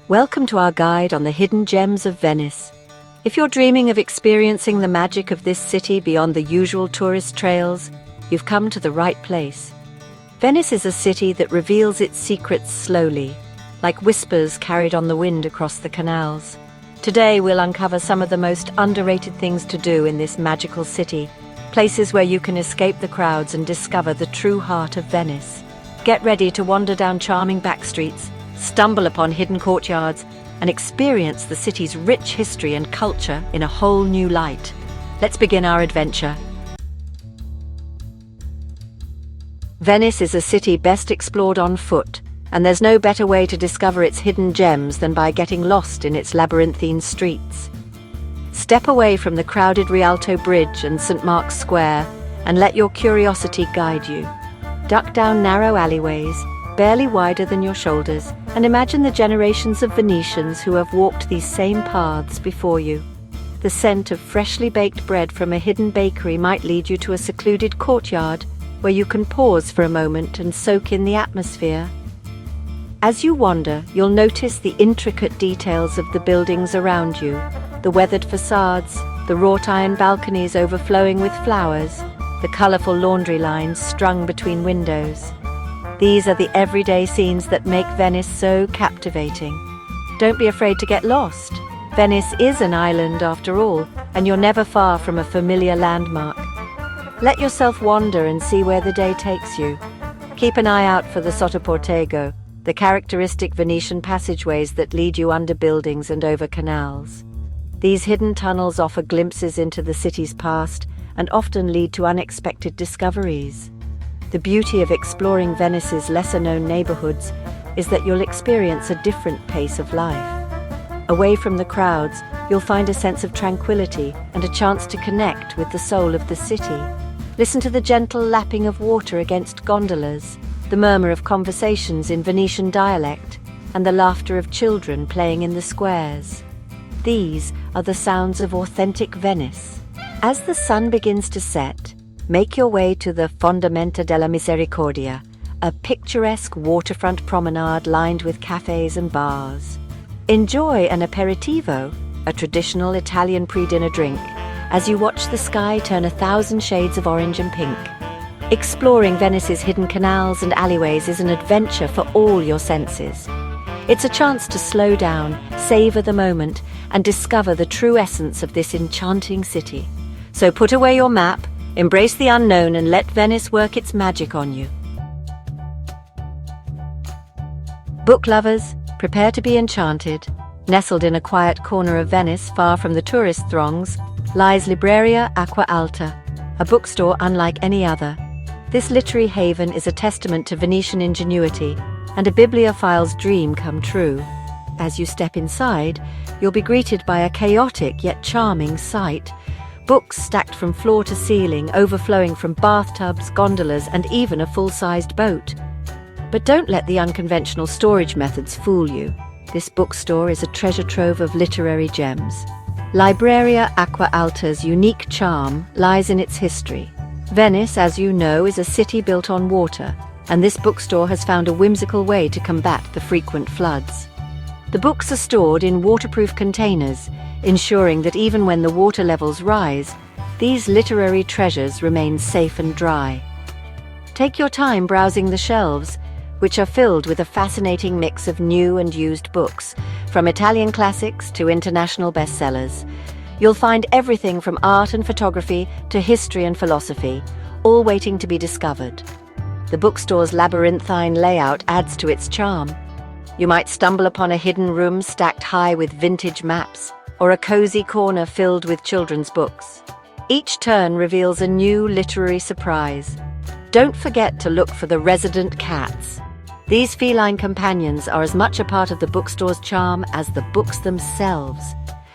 Welcome to our guide on the hidden gems of Venice. If you're dreaming of experiencing the magic of this city beyond the usual tourist trails, you've come to the right place. Venice is a city that reveals its secrets slowly, like whispers carried on the wind across the canals. Today we'll uncover some of the most underrated things to do in this magical city, places where you can escape the crowds and discover the true heart of Venice. Get ready to wander down charming back streets, stumble upon hidden courtyards, and experience the city's rich history and culture in a whole new light. Let's begin our adventure. Venice is a city best explored on foot, and there's no better way to discover its hidden gems than by getting lost in its labyrinthine streets. Step away from the crowded Rialto Bridge and St. Mark's Square and let your curiosity guide you. Duck down narrow alleyways, barely wider than your shoulders, and imagine the generations of Venetians who have walked these same paths before you. The scent of freshly baked bread from a hidden bakery might lead you to a secluded courtyard where you can pause for a moment and soak in the atmosphere. As you wander, you'll notice the intricate details of the buildings around you, the weathered facades, the wrought iron balconies overflowing with flowers, the colourful laundry lines strung between windows. These are the everyday scenes that make Venice so captivating. Don't be afraid to get lost. Venice is an island after all, and you're never far from a familiar landmark. Let yourself wander and see where the day takes you. Keep an eye out for the Sottoportego, the characteristic Venetian passageways that lead you under buildings and over canals. These hidden tunnels offer glimpses into the city's past and often lead to unexpected discoveries. The beauty of exploring Venice's lesser-known neighborhoods is that you'll experience a different pace of life. Away from the crowds, you'll find a sense of tranquility and a chance to connect with the soul of the city. Listen to the gentle lapping of water against gondolas, the murmur of conversations in Venetian dialect, and the laughter of children playing in the squares. These are the sounds of authentic Venice. As the sun begins to set, make your way to the Fondamenta della Misericordia, a picturesque waterfront promenade lined with cafes and bars. Enjoy an aperitivo, a traditional Italian pre-dinner drink, as you watch the sky turn 1,000 shades of orange and pink. Exploring Venice's hidden canals and alleyways is an adventure for all your senses. It's a chance to slow down, savor the moment, and discover the true essence of this enchanting city. So put away your map, embrace the unknown, and let Venice work its magic on you. Book lovers, prepare to be enchanted. Nestled in a quiet corner of Venice, far from the tourist throngs, lies Libreria Acqua Alta, a bookstore unlike any other. This literary haven is a testament to Venetian ingenuity and a bibliophile's dream come true. As you step inside, you'll be greeted by a chaotic yet charming sight. Books stacked from floor to ceiling, overflowing from bathtubs, gondolas, and even a full-sized boat. But don't let the unconventional storage methods fool you. This bookstore is a treasure trove of literary gems. Libreria Acqua Alta's unique charm lies in its history. Venice, as you know, is a city built on water, and this bookstore has found a whimsical way to combat the frequent floods. The books are stored in waterproof containers, ensuring that even when the water levels rise, these literary treasures remain safe and dry. Take your time browsing the shelves, which are filled with a fascinating mix of new and used books, from Italian classics to international bestsellers. You'll find everything from art and photography to history and philosophy, all waiting to be discovered. The bookstore's labyrinthine layout adds to its charm. You might stumble upon a hidden room stacked high with vintage maps, or a cozy corner filled with children's books. Each turn reveals a new literary surprise. Don't forget to look for the resident cats. These feline companions are as much a part of the bookstore's charm as the books themselves.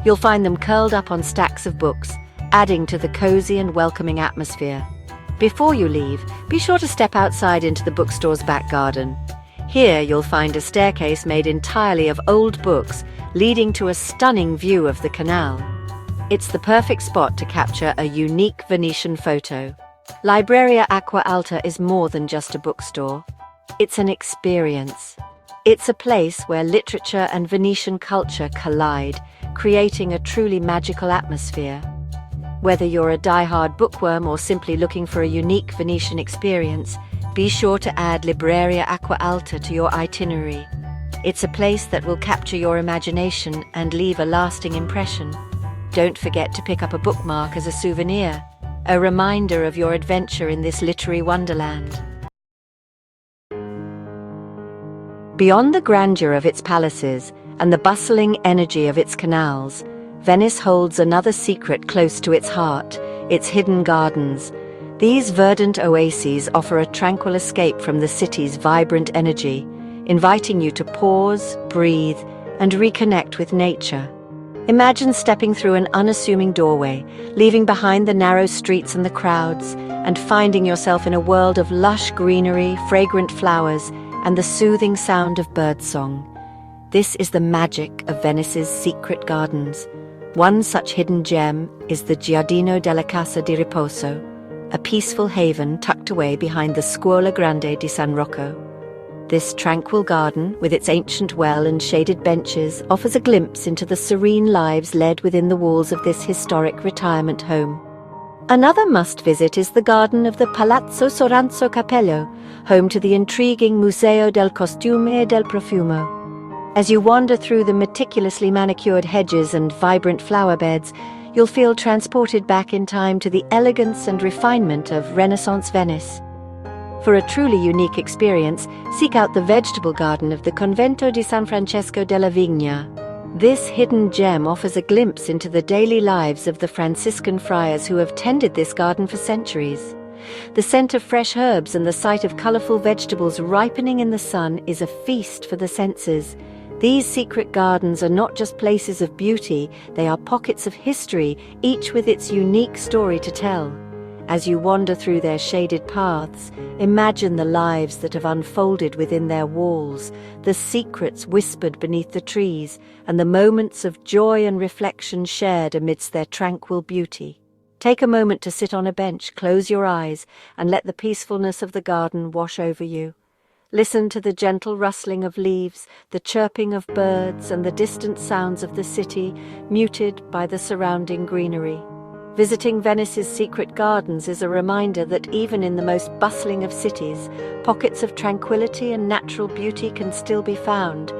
You'll find them curled up on stacks of books, adding to the cozy and welcoming atmosphere. Before you leave, be sure to step outside into the bookstore's back garden. Here you'll find a staircase made entirely of old books, leading to a stunning view of the canal. It's the perfect spot to capture a unique Venetian photo. Libreria Acqua Alta is more than just a bookstore. It's an experience. It's a place where literature and Venetian culture collide, creating a truly magical atmosphere. Whether you're a die-hard bookworm or simply looking for a unique Venetian experience, be sure to add Libreria Acqua Alta to your itinerary. It's a place that will capture your imagination and leave a lasting impression. Don't forget to pick up a bookmark as a souvenir, a reminder of your adventure in this literary wonderland. Beyond the grandeur of its palaces and the bustling energy of its canals, Venice holds another secret close to its heart, its hidden gardens. These verdant oases offer a tranquil escape from the city's vibrant energy, inviting you to pause, breathe, and reconnect with nature. Imagine stepping through an unassuming doorway, leaving behind the narrow streets and the crowds, and finding yourself in a world of lush greenery, fragrant flowers, and the soothing sound of birdsong. This is the magic of Venice's secret gardens. One such hidden gem is the Giardino della Casa di Riposo, a peaceful haven tucked away behind the Scuola Grande di San Rocco. This tranquil garden, with its ancient well and shaded benches, offers a glimpse into the serene lives led within the walls of this historic retirement home. Another must-visit is the garden of the Palazzo Soranzo Capello, home to the intriguing Museo del Costume e del Profumo. As you wander through the meticulously manicured hedges and vibrant flower beds, you'll feel transported back in time to the elegance and refinement of Renaissance Venice. For a truly unique experience, seek out the vegetable garden of the Convento di San Francesco della Vigna. This hidden gem offers a glimpse into the daily lives of the Franciscan friars who have tended this garden for centuries. The scent of fresh herbs and the sight of colorful vegetables ripening in the sun is a feast for the senses. These secret gardens are not just places of beauty, they are pockets of history, each with its unique story to tell. As you wander through their shaded paths, imagine the lives that have unfolded within their walls, the secrets whispered beneath the trees, and the moments of joy and reflection shared amidst their tranquil beauty. Take a moment to sit on a bench, close your eyes, and let the peacefulness of the garden wash over you. Listen to the gentle rustling of leaves, the chirping of birds, and the distant sounds of the city, muted by the surrounding greenery. Visiting Venice's secret gardens is a reminder that even in the most bustling of cities, pockets of tranquility and natural beauty can still be found.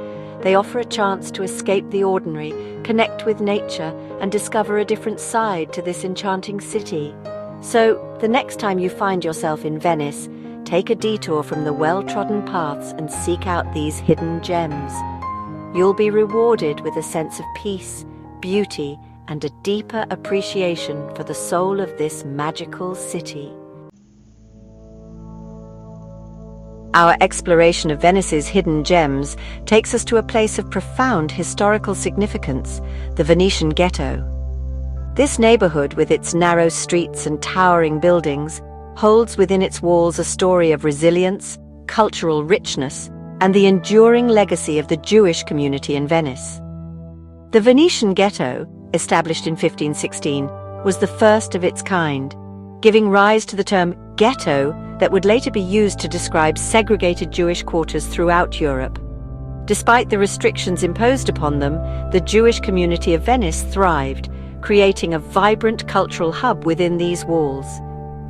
They offer a chance to escape the ordinary, connect with nature, and discover a different side to this enchanting city. So, the next time you find yourself in Venice, take a detour from the well-trodden paths and seek out these hidden gems. You'll be rewarded with a sense of peace, beauty, and a deeper appreciation for the soul of this magical city. Our exploration of Venice's hidden gems takes us to a place of profound historical significance, the Venetian Ghetto. This neighborhood, with its narrow streets and towering buildings, holds within its walls a story of resilience, cultural richness, and the enduring legacy of the Jewish community in Venice. The Venetian Ghetto, established in 1516, was the first of its kind, giving rise to the term ghetto that would later be used to describe segregated Jewish quarters throughout Europe. Despite the restrictions imposed upon them, the Jewish community of Venice thrived, creating a vibrant cultural hub within these walls.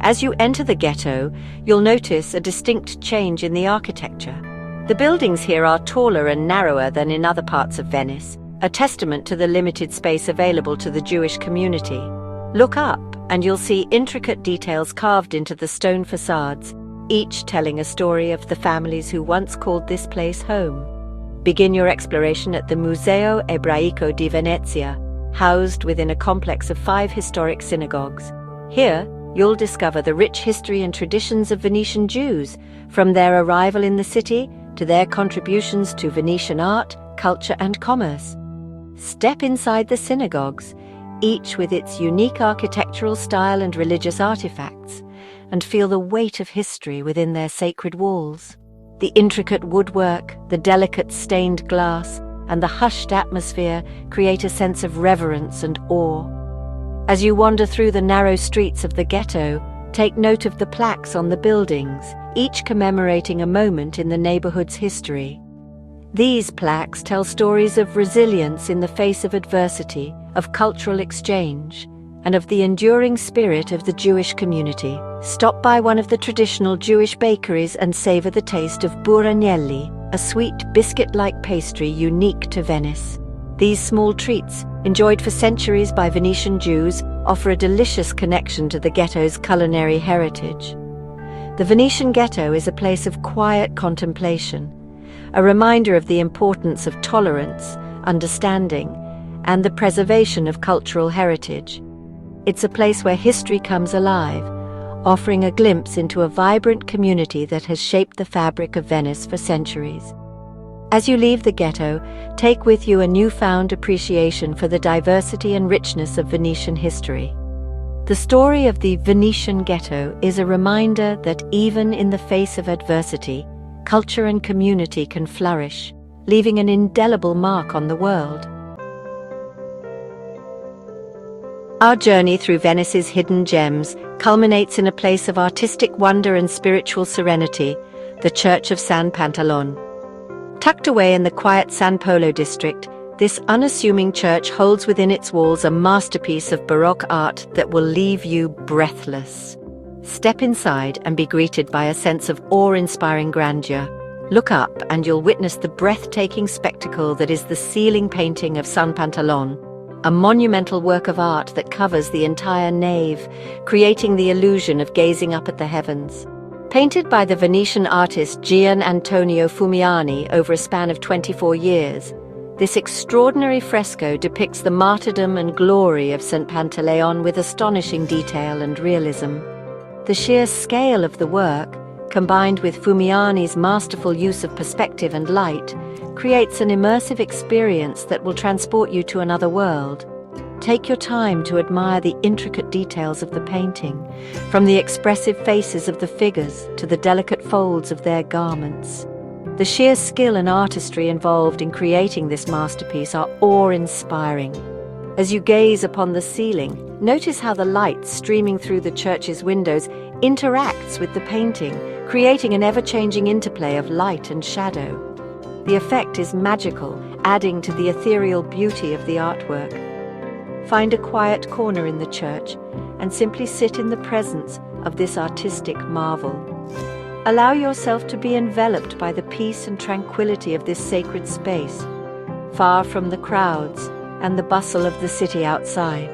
As you enter the ghetto, you'll notice a distinct change in the architecture. The buildings here are taller and narrower than in other parts of Venice, a testament to the limited space available to the Jewish community. Look up, and you'll see intricate details carved into the stone facades, each telling a story of the families who once called this place home. Begin your exploration at the Museo Ebraico di Venezia, housed within a complex of 5 historic synagogues. Here, you'll discover the rich history and traditions of Venetian Jews, from their arrival in the city to their contributions to Venetian art, culture, and commerce. Step inside the synagogues, each with its unique architectural style and religious artifacts, and feel the weight of history within their sacred walls. The intricate woodwork, the delicate stained glass, and the hushed atmosphere create a sense of reverence and awe. As you wander through the narrow streets of the ghetto, take note of the plaques on the buildings, each commemorating a moment in the neighborhood's history. These plaques tell stories of resilience in the face of adversity, of cultural exchange, and of the enduring spirit of the Jewish community. Stop by one of the traditional Jewish bakeries and savor the taste of buragnelli, a sweet biscuit-like pastry unique to Venice. These small treats, enjoyed for centuries by Venetian Jews, offer a delicious connection to the ghetto's culinary heritage. The Venetian ghetto is a place of quiet contemplation, a reminder of the importance of tolerance, understanding, and the preservation of cultural heritage. It's a place where history comes alive, offering a glimpse into a vibrant community that has shaped the fabric of Venice for centuries. As you leave the ghetto, take with you a newfound appreciation for the diversity and richness of Venetian history. The story of the Venetian ghetto is a reminder that even in the face of adversity, culture and community can flourish, leaving an indelible mark on the world. Our journey through Venice's hidden gems culminates in a place of artistic wonder and spiritual serenity, the Church of San Pantalone. Tucked away in the quiet San Polo district, this unassuming church holds within its walls a masterpiece of Baroque art that will leave you breathless. Step inside and be greeted by a sense of awe-inspiring grandeur. Look up and you'll witness the breathtaking spectacle that is the ceiling painting of San Pantalone, a monumental work of art that covers the entire nave, creating the illusion of gazing up at the heavens. Painted by the Venetian artist Gian Antonio Fumiani over a span of 24 years, this extraordinary fresco depicts the martyrdom and glory of St. Pantaleon with astonishing detail and realism. The sheer scale of the work, combined with Fumiani's masterful use of perspective and light, creates an immersive experience that will transport you to another world. Take your time to admire the intricate details of the painting, from the expressive faces of the figures to the delicate folds of their garments. The sheer skill and artistry involved in creating this masterpiece are awe-inspiring. As you gaze upon the ceiling, notice how the light streaming through the church's windows interacts with the painting, creating an ever-changing interplay of light and shadow. The effect is magical, adding to the ethereal beauty of the artwork. Find a quiet corner in the church and simply sit in the presence of this artistic marvel. Allow yourself to be enveloped by the peace and tranquility of this sacred space, far from the crowds and the bustle of the city outside.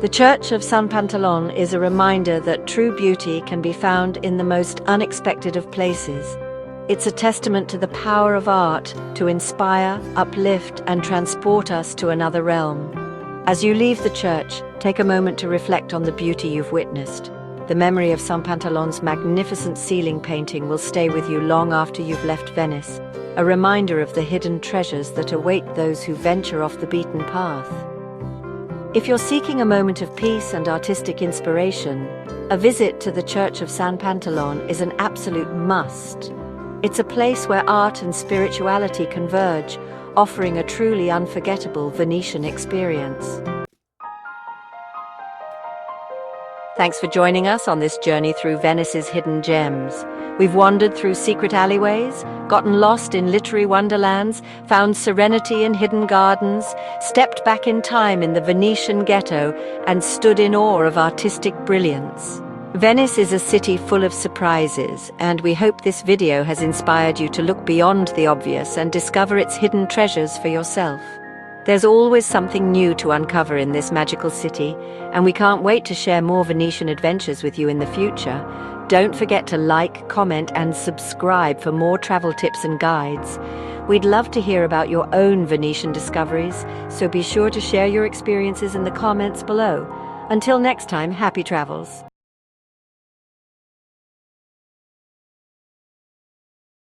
The Church of San Pantalone is a reminder that true beauty can be found in the most unexpected of places. It's a testament to the power of art to inspire, uplift, and transport us to another realm. As you leave the church, take a moment to reflect on the beauty you've witnessed. The memory of San Pantalone's magnificent ceiling painting will stay with you long after you've left Venice, a reminder of the hidden treasures that await those who venture off the beaten path. If you're seeking a moment of peace and artistic inspiration, a visit to the Church of San Pantalone is an absolute must. It's a place where art and spirituality converge, offering a truly unforgettable Venetian experience. Thanks for joining us on this journey through Venice's hidden gems. We've wandered through secret alleyways, gotten lost in literary wonderlands, found serenity in hidden gardens, stepped back in time in the Venetian ghetto, and stood in awe of artistic brilliance. Venice is a city full of surprises, and we hope this video has inspired you to look beyond the obvious and discover its hidden treasures for yourself. There's always something new to uncover in this magical city, and we can't wait to share more Venetian adventures with you in the future. Don't forget to like, comment, and subscribe for more travel tips and guides. We'd love to hear about your own Venetian discoveries, so be sure to share your experiences in the comments below. Until next time, happy travels.